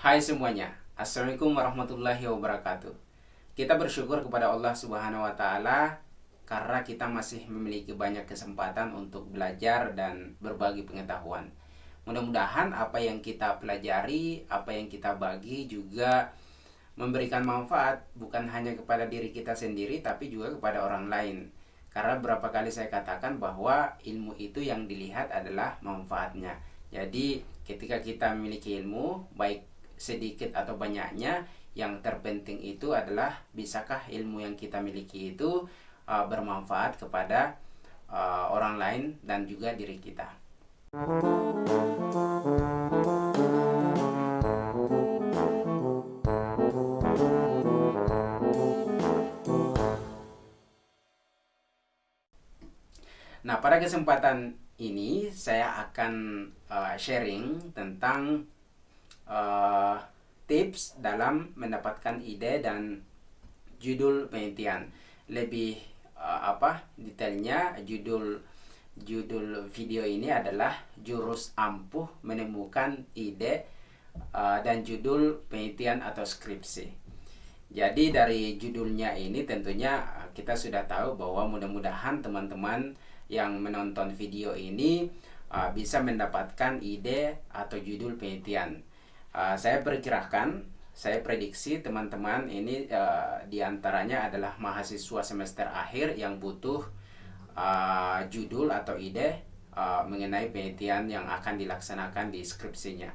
Hai semuanya, Assalamualaikum warahmatullahi wabarakatuh. Kita bersyukur kepada Allah Subhanahu wa Ta'ala karena kita masih memiliki banyak kesempatan untuk belajar dan berbagi pengetahuan. Mudah-mudahan apa yang kita pelajari, apa yang kita bagi juga memberikan manfaat bukan hanya kepada diri kita sendiri tapi juga kepada orang lain. Karena berapa kali saya katakan bahwa ilmu itu yang dilihat adalah manfaatnya. Jadi ketika kita memiliki ilmu, baik sedikit atau banyaknya, yang terpenting itu adalah bisakah ilmu yang kita miliki itu bermanfaat kepada orang lain dan juga diri kita. Nah, pada kesempatan ini saya akan sharing tentang uh, tips dalam mendapatkan ide dan judul penelitian. Lebih detailnya, judul judul video ini adalah jurus ampuh menemukan ide dan judul penelitian atau skripsi. Jadi dari judulnya ini tentunya kita sudah tahu bahwa mudah-mudahan teman-teman yang menonton video ini bisa mendapatkan ide atau judul penelitian. Saya perkirakan, saya prediksi teman-teman ini diantaranya adalah mahasiswa semester akhir yang butuh judul atau ide mengenai penelitian yang akan dilaksanakan di skripsinya.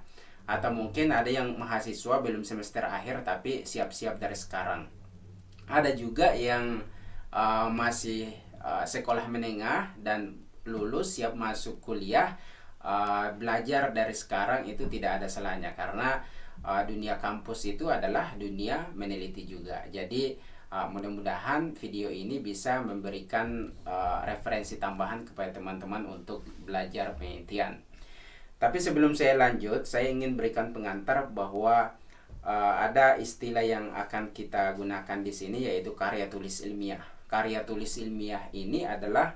Atau mungkin ada yang mahasiswa belum semester akhir tapi siap-siap dari sekarang. Ada juga yang masih sekolah menengah dan lulus siap masuk kuliah. Belajar dari sekarang itu tidak ada salahnya karena dunia kampus itu adalah dunia meneliti juga. Jadi mudah-mudahan video ini bisa memberikan referensi tambahan kepada teman-teman untuk belajar penelitian. Tapi sebelum saya lanjut, saya ingin berikan pengantar bahwa ada istilah yang akan kita gunakan di sini yaitu karya tulis ilmiah. Karya tulis ilmiah ini adalah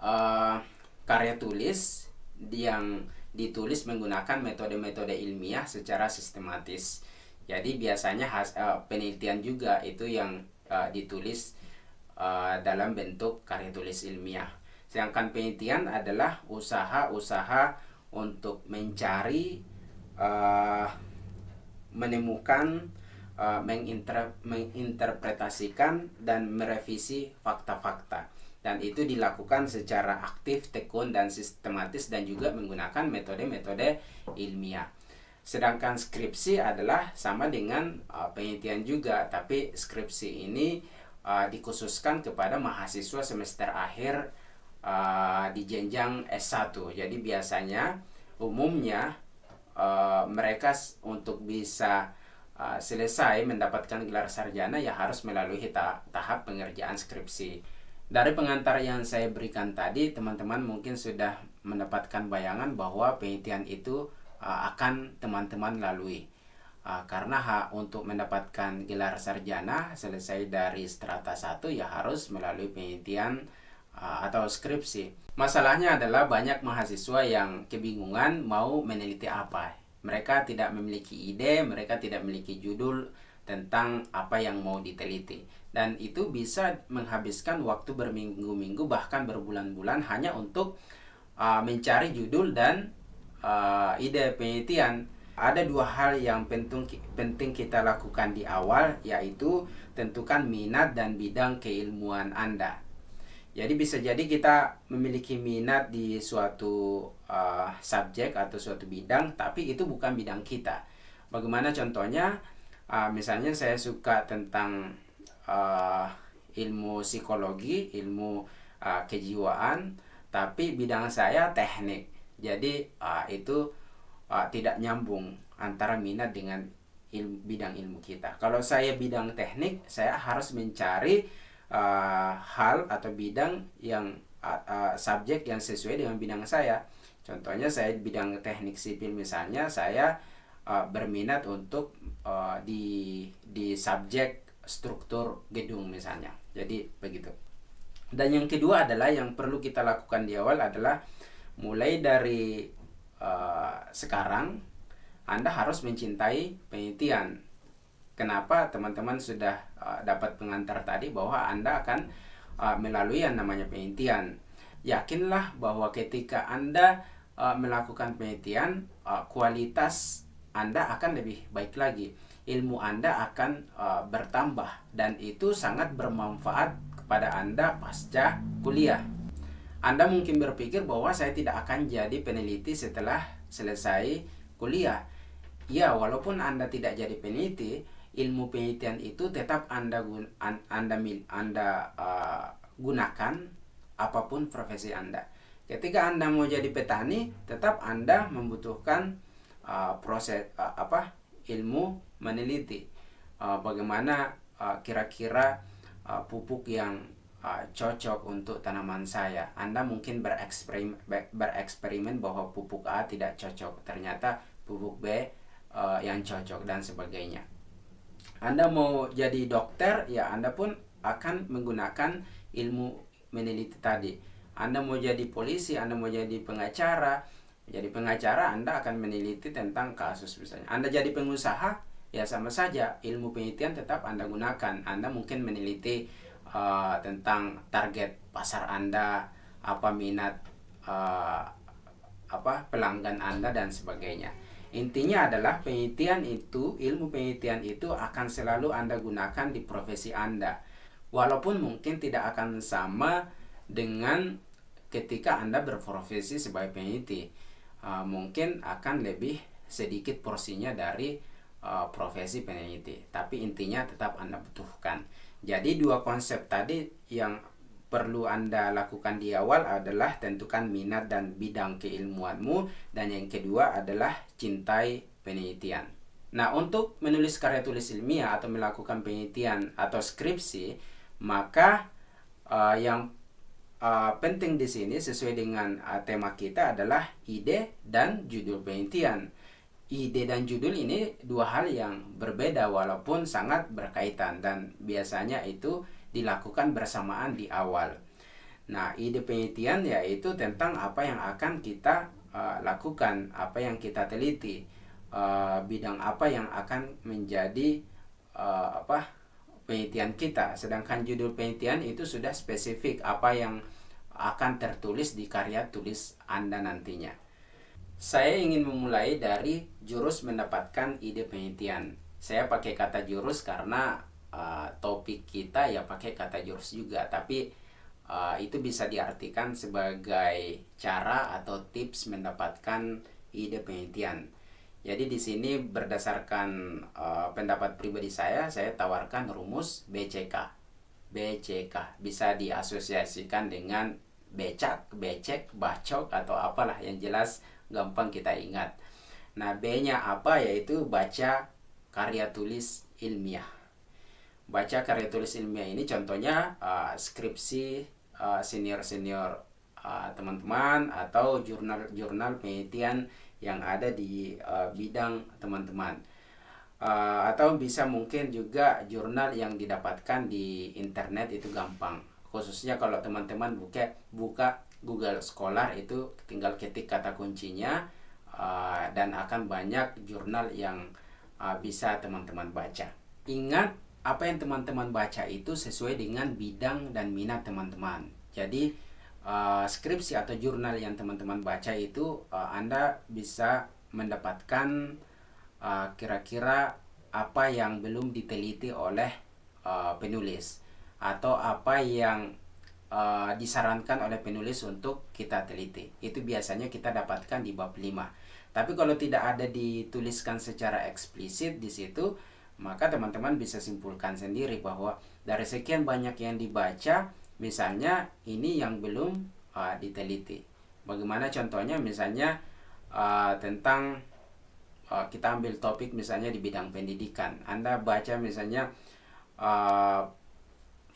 uh, karya tulis yang ditulis menggunakan metode-metode ilmiah secara sistematis. Jadi biasanya penelitian juga itu yang ditulis dalam bentuk karya tulis ilmiah. Sedangkan penelitian adalah usaha-usaha untuk mencari, uh, menemukan, menginterpretasikan dan merevisi fakta-fakta. Dan itu dilakukan secara aktif, tekun, dan sistematis dan juga menggunakan metode-metode ilmiah. Sedangkan skripsi adalah sama dengan penelitian juga, tapi skripsi ini dikhususkan kepada mahasiswa semester akhir di jenjang S1. Jadi biasanya umumnya mereka untuk bisa selesai mendapatkan gelar sarjana ya harus melalui tahap pengerjaan skripsi. Dari pengantar yang saya berikan tadi, teman-teman mungkin sudah mendapatkan bayangan bahwa penelitian itu akan teman-teman lalui. Karena untuk mendapatkan gelar sarjana selesai dari strata 1 ya harus melalui penelitian atau skripsi. Masalahnya adalah banyak mahasiswa yang kebingungan mau meneliti apa. Mereka tidak memiliki ide, mereka tidak memiliki judul tentang apa yang mau diteliti. Dan itu bisa menghabiskan waktu berminggu-minggu bahkan berbulan-bulan hanya untuk mencari judul dan ide penelitian. Ada dua hal yang penting kita lakukan di awal, yaitu tentukan minat dan bidang keilmuan Anda. Jadi bisa jadi kita memiliki minat di suatu subjek atau suatu bidang, tapi itu bukan bidang kita. Bagaimana contohnya? Misalnya saya suka tentang ilmu psikologi, ilmu kejiwaan, tapi bidang saya teknik. Jadi itu tidak nyambung antara minat dengan bidang ilmu kita. Kalau saya bidang teknik, saya harus mencari hal atau bidang yang subjek yang sesuai dengan bidang saya. Contohnya saya bidang teknik sipil misalnya, saya berminat untuk di subjek struktur gedung misalnya. Jadi begitu. Dan yang kedua adalah yang perlu kita lakukan di awal adalah mulai dari sekarang Anda harus mencintai penelitian. Kenapa? Teman-teman sudah dapat pengantar tadi bahwa Anda akan melalui yang namanya penelitian. Yakinlah bahwa ketika Anda melakukan penelitian, kualitas Anda akan lebih baik lagi. Ilmu Anda akan bertambah, dan itu sangat bermanfaat kepada Anda pasca kuliah. Anda mungkin berpikir bahwa saya tidak akan jadi peneliti setelah selesai kuliah. Ya, walaupun Anda tidak jadi peneliti, ilmu penelitian itu tetap Anda gunakan apapun profesi Anda. Ketika Anda mau jadi petani, tetap Anda membutuhkan ilmu meneliti. Bagaimana kira-kira pupuk yang cocok untuk tanaman saya. Anda mungkin bereksperimen bahwa pupuk A tidak cocok, ternyata pupuk B yang cocok, dan sebagainya. Anda mau jadi dokter, ya Anda pun akan menggunakan ilmu meneliti tadi. Anda mau jadi polisi, Anda mau jadi pengacara. Jadi pengacara, Anda akan meneliti tentang kasus misalnya. Anda jadi pengusaha, ya sama saja, ilmu penelitian tetap Anda gunakan. Anda mungkin meneliti tentang target pasar Anda, apa minat pelanggan Anda, dan sebagainya. Intinya adalah ilmu penelitian itu akan selalu Anda gunakan di profesi Anda. Walaupun mungkin tidak akan sama dengan ketika Anda berprofesi sebagai peneliti. Mungkin akan lebih sedikit porsinya dari profesi peneliti. Tapi intinya tetap Anda butuhkan. Jadi dua konsep tadi yang perlu Anda lakukan di awal adalah tentukan minat dan bidang keilmuanmu, dan yang kedua adalah cintai penelitian. Nah, untuk menulis karya tulis ilmiah atau melakukan penelitian atau skripsi, maka yang penting di sini sesuai dengan tema kita adalah ide dan judul penelitian. Ide dan judul ini dua hal yang berbeda walaupun sangat berkaitan, dan biasanya itu dilakukan bersamaan di awal. Nah, ide penelitian yaitu tentang apa yang akan kita lakukan, apa yang kita teliti, bidang apa yang akan menjadi penelitian kita. Sedangkan judul penelitian itu sudah spesifik apa yang akan tertulis di karya tulis Anda nantinya. Saya ingin memulai dari jurus mendapatkan ide penelitian. Saya pakai kata jurus karena topik kita ya pakai kata jurus juga, tapi itu bisa diartikan sebagai cara atau tips mendapatkan ide penelitian. Jadi di sini berdasarkan pendapat pribadi saya tawarkan rumus BCK. BCK bisa diasosiasikan dengan becak, becek, bacok, atau apalah, yang jelas gampang kita ingat. Nah, B-nya apa? Yaitu baca karya tulis ilmiah. Baca karya tulis ilmiah ini contohnya skripsi senior-senior teman-teman, atau jurnal-jurnal penelitian yang ada di bidang teman-teman. Atau bisa mungkin juga jurnal yang didapatkan di internet, itu gampang. Khususnya kalau teman-teman buka Google Scholar, itu tinggal ketik kata kuncinya dan akan banyak jurnal yang bisa teman-teman baca. Ingat, apa yang teman-teman baca itu sesuai dengan bidang dan minat teman-teman. Jadi skripsi atau jurnal yang teman-teman baca itu Anda bisa mendapatkan kira-kira apa yang belum diteliti oleh penulis, atau apa yang disarankan oleh penulis untuk kita teliti. Itu biasanya kita dapatkan di bab 5. Tapi kalau tidak ada dituliskan secara eksplisit di situ, maka teman-teman bisa simpulkan sendiri bahwa dari sekian banyak yang dibaca, misalnya ini yang belum diteliti. Bagaimana contohnya? Misalnya tentang kita ambil topik misalnya di bidang pendidikan. Anda baca misalnya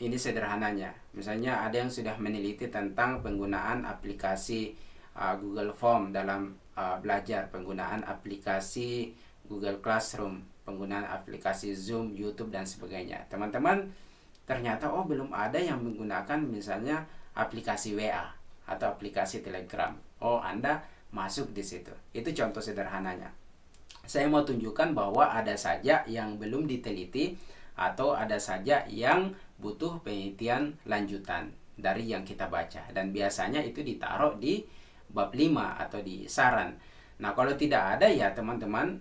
ini sederhananya. Misalnya ada yang sudah meneliti tentang penggunaan aplikasi Google Form dalam belajar, penggunaan aplikasi Google Classroom, penggunaan aplikasi Zoom, YouTube, dan sebagainya. Teman-teman ternyata belum ada yang menggunakan misalnya aplikasi WA atau aplikasi Telegram. Anda masuk di situ. Itu contoh sederhananya. saya mau tunjukkan bahwa ada saja yang belum diteliti atau ada saja yang butuh penelitian lanjutan dari yang kita baca, dan biasanya itu ditaruh di bab 5 atau di saran. Nah, kalau tidak ada ya teman-teman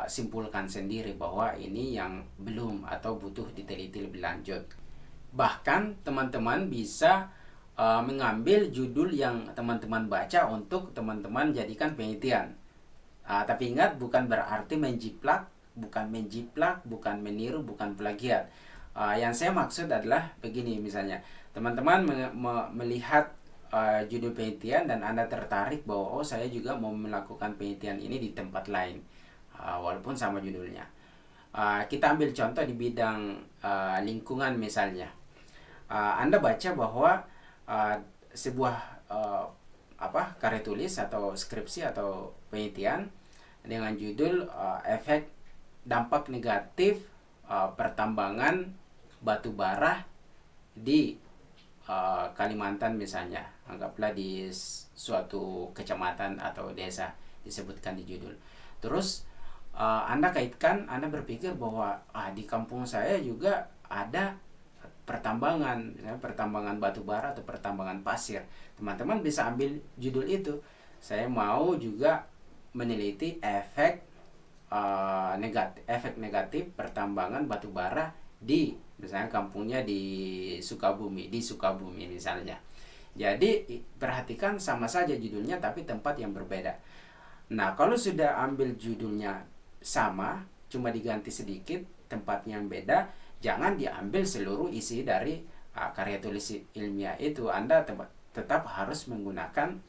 simpulkan sendiri bahwa ini yang belum atau butuh diteliti lebih lanjut. Bahkan teman-teman bisa mengambil judul yang teman-teman baca untuk teman-teman jadikan penelitian. Tapi ingat, bukan berarti menjiplak, bukan meniru, bukan plagiat. Yang saya maksud adalah begini, misalnya teman-teman melihat judul penelitian dan Anda tertarik bahwa oh saya juga mau melakukan penelitian ini di tempat lain, walaupun sama judulnya. Kita ambil contoh di bidang lingkungan misalnya. Anda baca bahwa sebuah karya tulis atau skripsi atau penelitian dengan judul efek dampak negatif pertambangan batu bara di Kalimantan misalnya, anggaplah di suatu kecamatan atau desa disebutkan di judul. Terus Anda kaitkan, Anda berpikir bahwa di kampung saya juga ada pertambangan, misalnya pertambangan batu bara atau pertambangan pasir. Teman-teman bisa ambil judul itu. Saya mau juga meneliti efek negatif pertambangan batu bara di misalnya kampungnya di Sukabumi misalnya. Jadi perhatikan, sama saja judulnya tapi tempat yang berbeda. Nah, kalau sudah ambil judulnya sama, cuma diganti sedikit, tempatnya yang beda, jangan diambil seluruh isi dari karya tulis ilmiah itu. Anda tetap harus menggunakan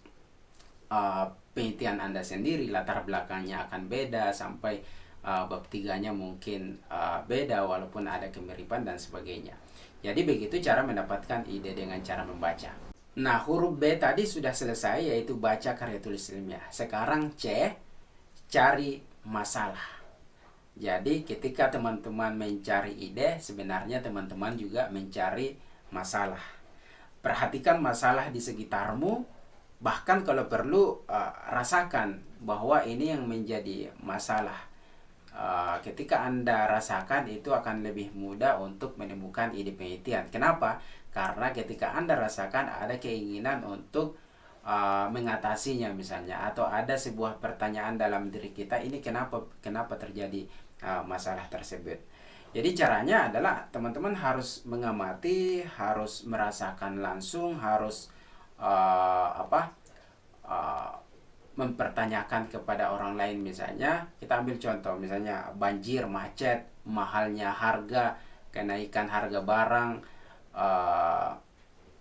penelitian Anda sendiri. Latar belakangnya akan beda, sampai bab 3-nya mungkin beda walaupun ada kemiripan dan sebagainya. Jadi begitu cara mendapatkan ide dengan cara membaca. Nah, huruf B tadi sudah selesai, yaitu baca karya tulis ilmiah. Sekarang C, cari masalah. Jadi ketika teman-teman mencari ide, sebenarnya teman-teman juga mencari masalah. Perhatikan masalah di sekitarmu, bahkan kalau perlu rasakan bahwa ini yang menjadi masalah. Ketika Anda rasakan, itu akan lebih mudah untuk menemukan ide penelitian. Kenapa? Karena ketika Anda rasakan, ada keinginan untuk mengatasinya misalnya, atau ada sebuah pertanyaan dalam diri kita, ini kenapa terjadi masalah tersebut. Jadi caranya adalah teman-teman harus mengamati, harus merasakan langsung, harus mempertanyakan kepada orang lain. Misalnya kita ambil contoh, misalnya banjir, macet, mahalnya harga, kenaikan harga barang,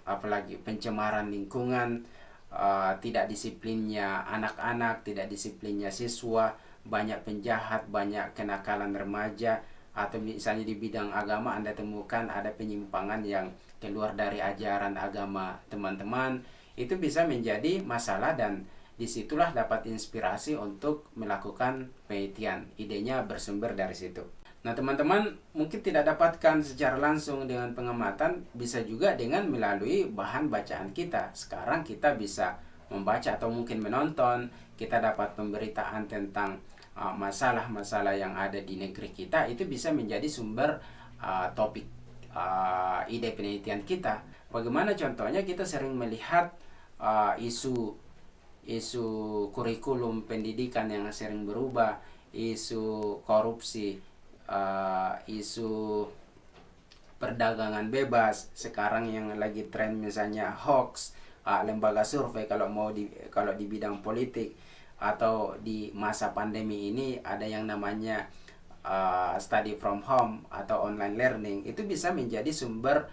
apalagi pencemaran lingkungan, tidak disiplinnya anak-anak, tidak disiplinnya siswa, banyak penjahat, banyak kenakalan remaja. Atau misalnya di bidang agama Anda temukan ada penyimpangan yang keluar dari ajaran agama teman-teman. Itu bisa menjadi masalah, dan disitulah dapat inspirasi untuk melakukan penelitian. Idenya bersumber dari situ. Nah, teman-teman mungkin tidak dapatkan secara langsung dengan pengamatan, bisa juga dengan melalui bahan bacaan kita. Sekarang kita bisa membaca atau mungkin menonton, kita dapat pemberitaan tentang masalah-masalah yang ada di negeri kita. Itu bisa menjadi sumber topik ide penelitian kita. Bagaimana contohnya, kita sering melihat isu kurikulum pendidikan yang sering berubah, isu korupsi, isu perdagangan bebas, sekarang yang lagi tren misalnya hoax, lembaga survei kalau di bidang politik, atau di masa pandemi ini ada yang namanya study from home atau online learning. Itu bisa menjadi sumber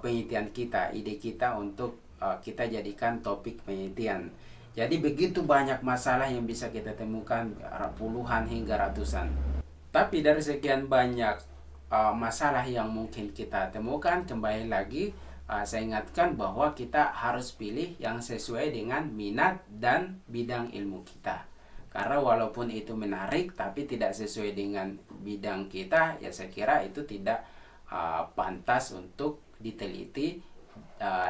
penelitian kita, ide kita untuk kita jadikan topik penelitian. Jadi begitu banyak masalah yang bisa kita temukan, puluhan hingga ratusan. Tapi dari sekian banyak masalah yang mungkin kita temukan, kembali lagi saya ingatkan bahwa kita harus pilih yang sesuai dengan minat dan bidang ilmu kita. Karena walaupun itu menarik tapi tidak sesuai dengan bidang kita, ya saya kira itu tidak pantas untuk diteliti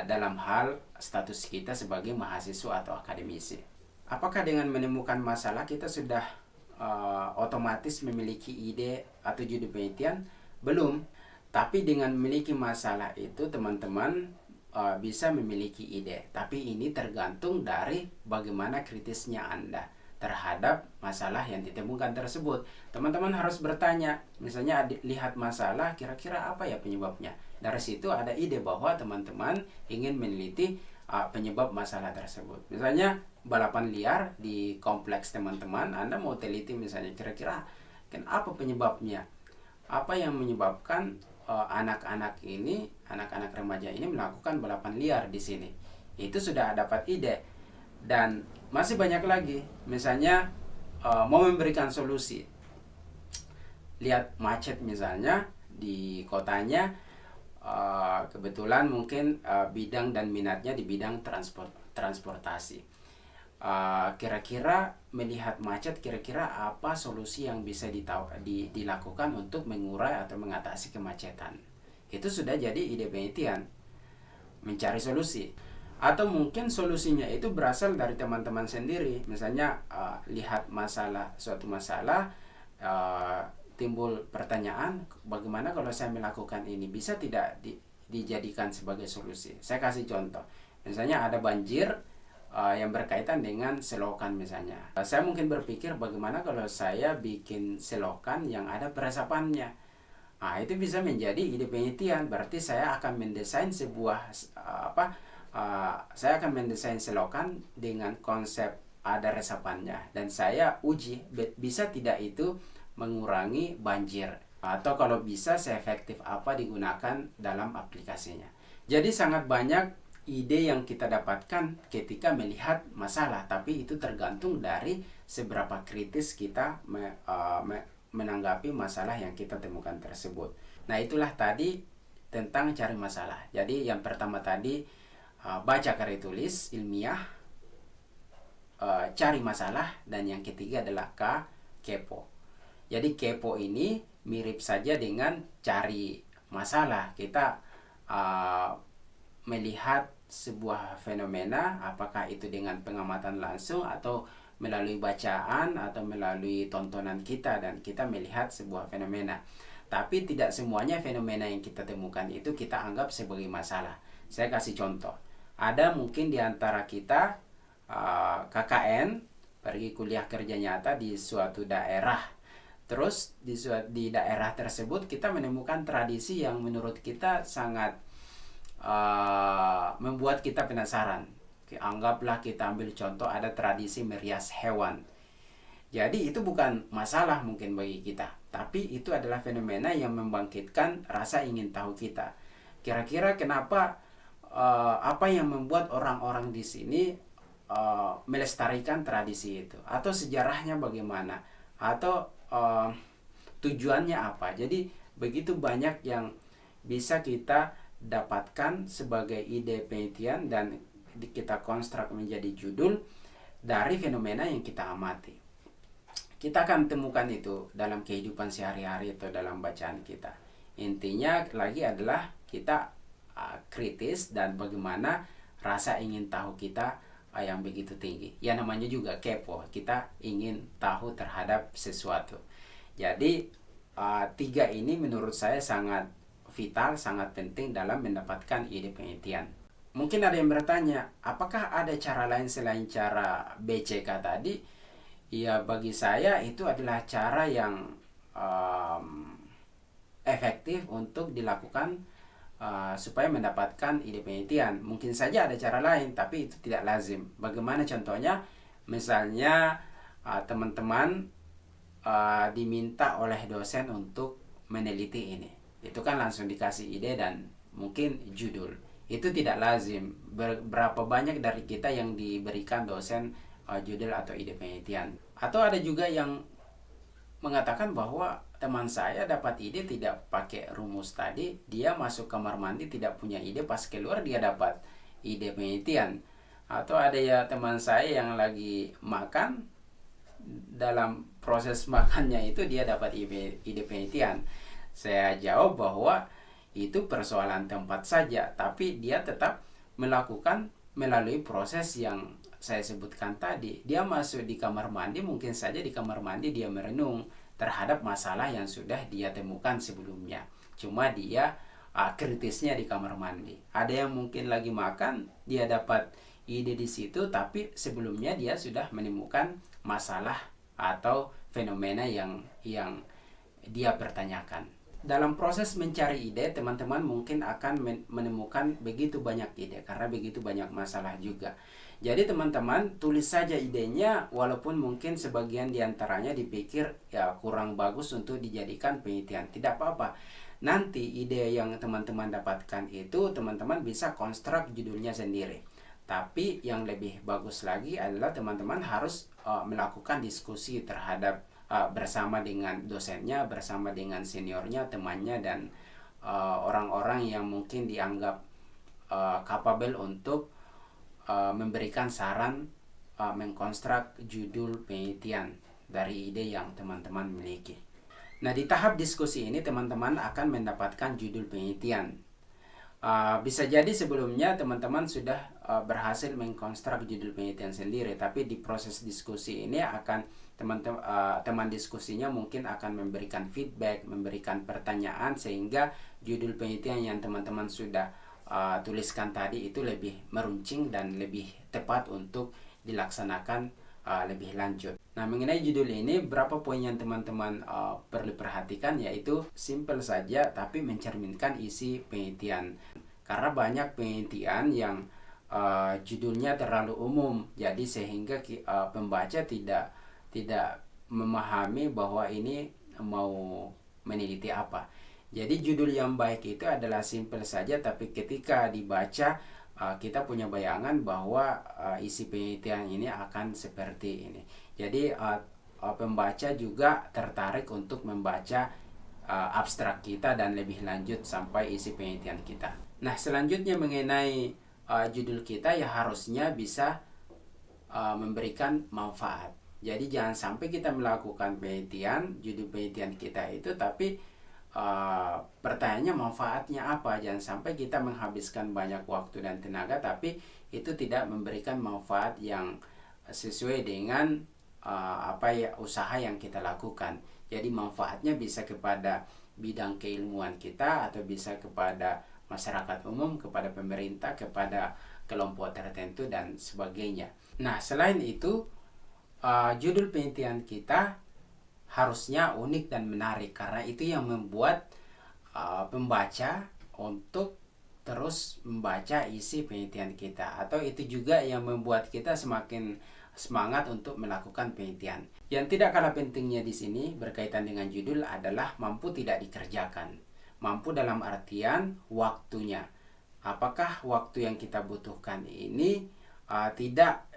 dalam hal status kita sebagai mahasiswa atau akademisi. Apakah dengan menemukan masalah kita sudah otomatis memiliki ide atau judul penelitian? Belum. Tapi dengan memiliki masalah itu teman-teman bisa memiliki ide. Tapi ini tergantung dari bagaimana kritisnya Anda terhadap masalah yang ditemukan tersebut. Teman-teman harus bertanya, misalnya lihat masalah, kira-kira apa ya penyebabnya. Dari situ ada ide bahwa teman-teman ingin meneliti penyebab masalah tersebut. Misalnya balapan liar di kompleks teman-teman, Anda mau teliti misalnya kira-kira apa penyebabnya, apa yang menyebabkan anak-anak remaja ini melakukan balapan liar di sini. Itu sudah dapat ide. Dan masih banyak lagi, misalnya mau memberikan solusi. Lihat macet misalnya di kotanya, kebetulan mungkin bidang dan minatnya di bidang transportasi. Kira-kira melihat macet, kira-kira apa solusi yang bisa dilakukan untuk mengurai atau mengatasi kemacetan. Itu sudah jadi ide penelitian, mencari solusi. Atau mungkin solusinya itu berasal dari teman-teman sendiri. Misalnya lihat suatu masalah, timbul pertanyaan, bagaimana kalau saya melakukan ini, bisa tidak dijadikan sebagai solusi. Saya kasih contoh, misalnya ada banjir yang berkaitan dengan selokan misalnya. Saya mungkin berpikir bagaimana kalau saya bikin selokan yang ada peresapannya. Itu bisa menjadi ide penelitian. Berarti saya akan mendesain saya akan mendesain selokan dengan konsep ada resapannya, dan saya uji bisa tidak itu mengurangi banjir, atau kalau bisa seefektif apa digunakan dalam aplikasinya. Jadi sangat banyak ide yang kita dapatkan ketika melihat masalah, tapi itu tergantung dari seberapa kritis kita menanggapi masalah yang kita temukan tersebut. Nah, itulah tadi tentang cari masalah. Jadi yang pertama tadi baca karya tulis ilmiah, cari masalah, dan yang ketiga adalah kepo. Jadi kepo ini mirip saja dengan cari masalah. Kita melihat sebuah fenomena, apakah itu dengan pengamatan langsung atau melalui bacaan atau melalui tontonan kita, dan kita melihat sebuah fenomena. Tapi tidak semuanya fenomena yang kita temukan itu kita anggap sebagai masalah. Saya kasih contoh. Ada mungkin di antara kita KKN, pergi kuliah kerja nyata di suatu daerah. Terus di daerah tersebut kita menemukan tradisi yang menurut kita sangat membuat kita penasaran. Anggaplah kita ambil contoh, ada tradisi merias hewan. Jadi itu bukan masalah mungkin bagi kita, tapi itu adalah fenomena yang membangkitkan rasa ingin tahu kita. Kira-kira kenapa, apa yang membuat orang-orang di sini melestarikan tradisi itu, atau sejarahnya bagaimana, atau tujuannya apa. Jadi begitu banyak yang bisa kita dapatkan sebagai ide penelitian dan kita konstruk menjadi judul dari fenomena yang kita amati. Kita akan temukan itu dalam kehidupan sehari-hari atau dalam bacaan kita. Intinya lagi adalah kita kritis dan bagaimana rasa ingin tahu kita yang begitu tinggi. Ya namanya juga kepo, kita ingin tahu terhadap sesuatu. Jadi tiga ini menurut saya sangat vital, sangat penting dalam mendapatkan ide penelitian. Mungkin ada yang bertanya, apakah ada cara lain selain cara BCK tadi? Ya, bagi saya itu adalah cara yang efektif untuk dilakukan supaya mendapatkan ide penelitian. Mungkin saja ada cara lain, tapi itu tidak lazim. Bagaimana contohnya? Misalnya teman-teman diminta oleh dosen untuk meneliti ini. Itu kan langsung dikasih ide dan mungkin judul. Itu tidak lazim. Berapa banyak dari kita yang diberikan dosen judul atau ide penelitian. Atau ada juga yang mengatakan bahwa teman saya dapat ide tidak pakai rumus tadi, dia masuk kamar mandi tidak punya ide, pas keluar dia dapat ide penelitian. Atau ada ya teman saya yang lagi makan, dalam proses makannya itu dia dapat ide penelitian. Saya jawab bahwa itu persoalan tempat saja, tapi dia tetap melakukan melalui proses yang saya sebutkan tadi, dia masuk di kamar mandi, mungkin saja di kamar mandi dia merenung terhadap masalah yang sudah dia temukan sebelumnya. Cuma dia kritisnya di kamar mandi. Ada yang mungkin lagi makan, dia dapat ide di situ, tapi sebelumnya dia sudah menemukan masalah atau fenomena yang dia pertanyakan. Dalam proses mencari ide, teman-teman mungkin akan menemukan begitu banyak ide karena begitu banyak masalah juga. Jadi teman-teman tulis saja idenya, walaupun mungkin sebagian diantaranya dipikir ya kurang bagus untuk dijadikan penelitian. Tidak apa-apa. Nanti ide yang teman-teman dapatkan itu teman-teman bisa konstruk judulnya sendiri. Tapi yang lebih bagus lagi adalah teman-teman harus melakukan diskusi terhadap bersama dengan dosennya, bersama dengan seniornya, temannya, dan orang-orang yang mungkin dianggap capable untuk memberikan saran mengkonstruk judul penelitian dari ide yang teman-teman miliki. Nah, di tahap diskusi ini teman-teman akan mendapatkan judul penelitian. Bisa jadi sebelumnya teman-teman sudah berhasil mengkonstruk judul penelitian sendiri, tapi di proses diskusi ini akan teman diskusinya mungkin akan memberikan feedback, memberikan pertanyaan, sehingga judul penelitian yang teman-teman sudah tuliskan tadi itu lebih meruncing dan lebih tepat untuk dilaksanakan lebih lanjut. Nah, mengenai judul ini, berapa poin yang teman-teman perlu perhatikan, yaitu simple saja tapi mencerminkan isi penelitian. Karena banyak penelitian yang judulnya terlalu umum, jadi sehingga pembaca tidak memahami bahwa ini mau meneliti apa. Jadi judul yang baik itu adalah simple saja, tapi ketika dibaca kita punya bayangan bahwa isi penelitian ini akan seperti ini. Jadi pembaca juga tertarik untuk membaca abstrak kita dan lebih lanjut sampai isi penelitian kita. Nah, selanjutnya mengenai judul kita, ya harusnya bisa memberikan manfaat. Jadi jangan sampai kita melakukan penelitian, judul penelitian kita itu, tapi pertanyaannya manfaatnya apa. Jangan sampai kita menghabiskan banyak waktu dan tenaga, tapi itu tidak memberikan manfaat yang sesuai dengan usaha yang kita lakukan. Jadi manfaatnya bisa kepada bidang keilmuan kita, atau bisa kepada masyarakat umum, kepada pemerintah, kepada kelompok tertentu, dan sebagainya. Nah, selain itu, judul penelitian kita harusnya unik dan menarik, karena itu yang membuat pembaca untuk terus membaca isi penelitian kita, atau itu juga yang membuat kita semakin semangat untuk melakukan penelitian. Yang tidak kalah pentingnya di sini berkaitan dengan judul adalah mampu tidak dikerjakan. Mampu dalam artian waktunya. Apakah waktu yang kita butuhkan ini tidak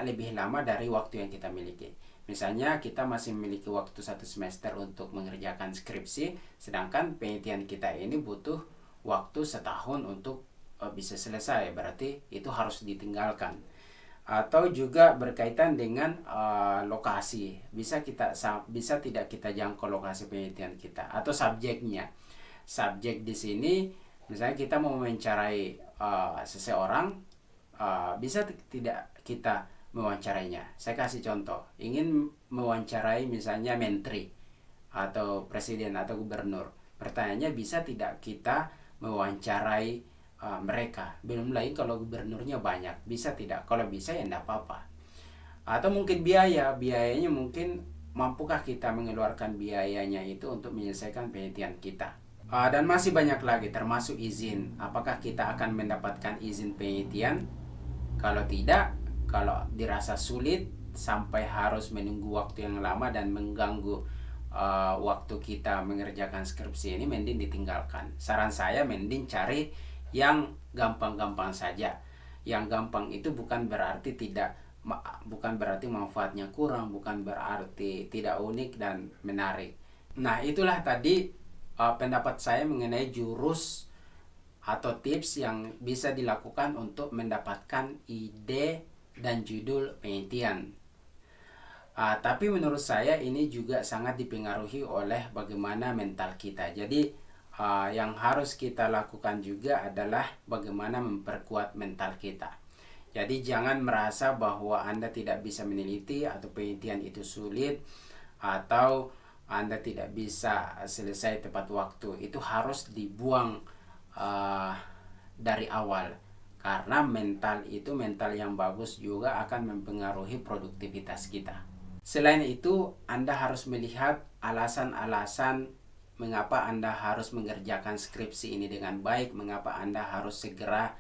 lebih lama dari waktu yang kita miliki. Misalnya kita masih memiliki waktu 1 semester untuk mengerjakan skripsi, sedangkan penelitian kita ini butuh waktu setahun untuk bisa selesai, berarti itu harus ditinggalkan. Atau juga berkaitan dengan lokasi, bisa tidak kita jangkau lokasi penelitian kita, atau subjeknya. Subjek di sini, misalnya kita mau mewawancarai seseorang, bisa tidak kita mewawancarainya. Saya kasih contoh, ingin mewawancarai misalnya menteri atau presiden atau gubernur. Pertanyaannya, bisa tidak kita mewawancarai mereka? Belum lagi kalau gubernurnya banyak, bisa tidak? Kalau bisa ya enggak apa-apa. Atau mungkin biayanya mungkin mampukah kita mengeluarkan biayanya itu untuk menyelesaikan penelitian kita. Dan masih banyak lagi, termasuk izin. Apakah kita akan mendapatkan izin penelitian? Kalau tidak, kalau dirasa sulit sampai harus menunggu waktu yang lama dan mengganggu waktu kita mengerjakan skripsi ini, mending ditinggalkan. Saran saya, mending cari yang gampang-gampang saja. Yang gampang itu bukan berarti manfaatnya kurang, bukan berarti tidak unik dan menarik. Nah, itulah tadi pendapat saya mengenai jurus atau tips yang bisa dilakukan untuk mendapatkan ide dan judul penelitian. Tapi menurut saya ini juga sangat dipengaruhi oleh bagaimana mental kita. Jadi yang harus kita lakukan juga adalah bagaimana memperkuat mental kita. Jadi jangan merasa bahwa Anda tidak bisa meneliti atau penelitian itu sulit, atau Anda tidak bisa selesai tepat waktu. Itu harus dibuang uh, dari awal, karena mental yang bagus juga akan mempengaruhi produktivitas kita. Selain itu, Anda harus melihat alasan-alasan mengapa Anda harus mengerjakan skripsi ini dengan baik, mengapa Anda harus segera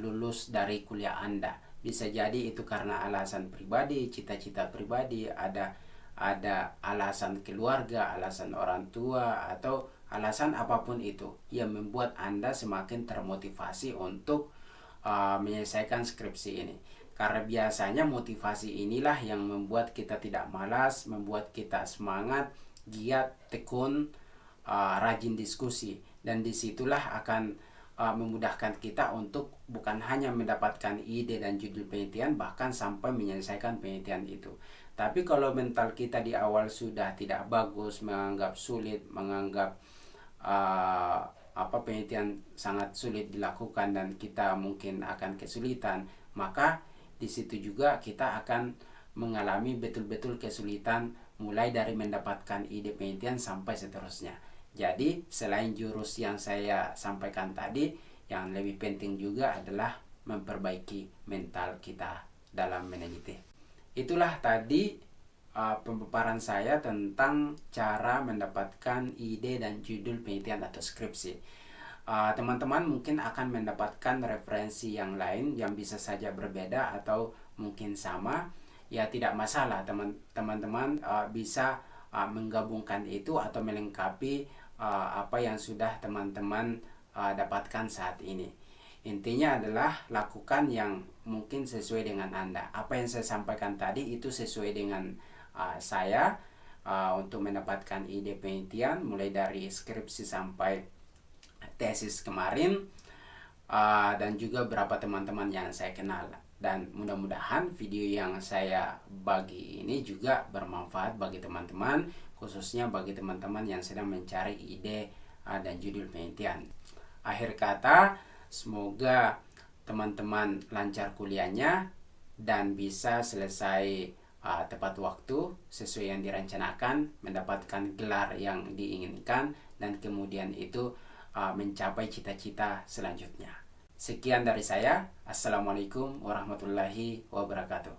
lulus dari kuliah Anda. Bisa jadi itu karena alasan pribadi, cita-cita pribadi, ada alasan keluarga, alasan orang tua, atau alasan apapun itu yang membuat Anda semakin termotivasi untuk menyelesaikan skripsi ini. Karena biasanya motivasi inilah yang membuat kita tidak malas, membuat kita semangat, giat, tekun, rajin diskusi. Dan disitulah akan memudahkan kita untuk bukan hanya mendapatkan ide dan judul penelitian, bahkan sampai menyelesaikan penelitian itu. Tapi kalau mental kita di awal sudah tidak bagus, menganggap sulit, menganggap penelitian sangat sulit dilakukan dan kita mungkin akan kesulitan, maka di situ juga kita akan mengalami betul-betul kesulitan, mulai dari mendapatkan ide penelitian sampai seterusnya. Jadi selain jurus yang saya sampaikan tadi, yang lebih penting juga adalah memperbaiki mental kita dalam meneliti. Itulah tadi pemaparan saya tentang cara mendapatkan ide dan judul penelitian atau skripsi. Teman-teman mungkin akan mendapatkan referensi yang lain yang bisa saja berbeda atau mungkin sama. Ya tidak masalah, teman-teman bisa menggabungkan itu atau melengkapi apa yang sudah teman-teman dapatkan saat ini. Intinya adalah lakukan yang mungkin sesuai dengan Anda. Apa yang saya sampaikan tadi itu sesuai dengan saya untuk mendapatkan ide penelitian, mulai dari skripsi sampai tesis kemarin, dan juga beberapa teman-teman yang saya kenal. Dan mudah-mudahan video yang saya bagi ini juga bermanfaat bagi teman-teman, khususnya bagi teman-teman yang sedang mencari ide dan judul penelitian. Akhir kata, semoga teman-teman lancar kuliahnya dan bisa selesai tepat waktu sesuai yang direncanakan, mendapatkan gelar yang diinginkan, dan kemudian itu mencapai cita-cita selanjutnya. Sekian dari saya. Assalamualaikum warahmatullahi wabarakatuh.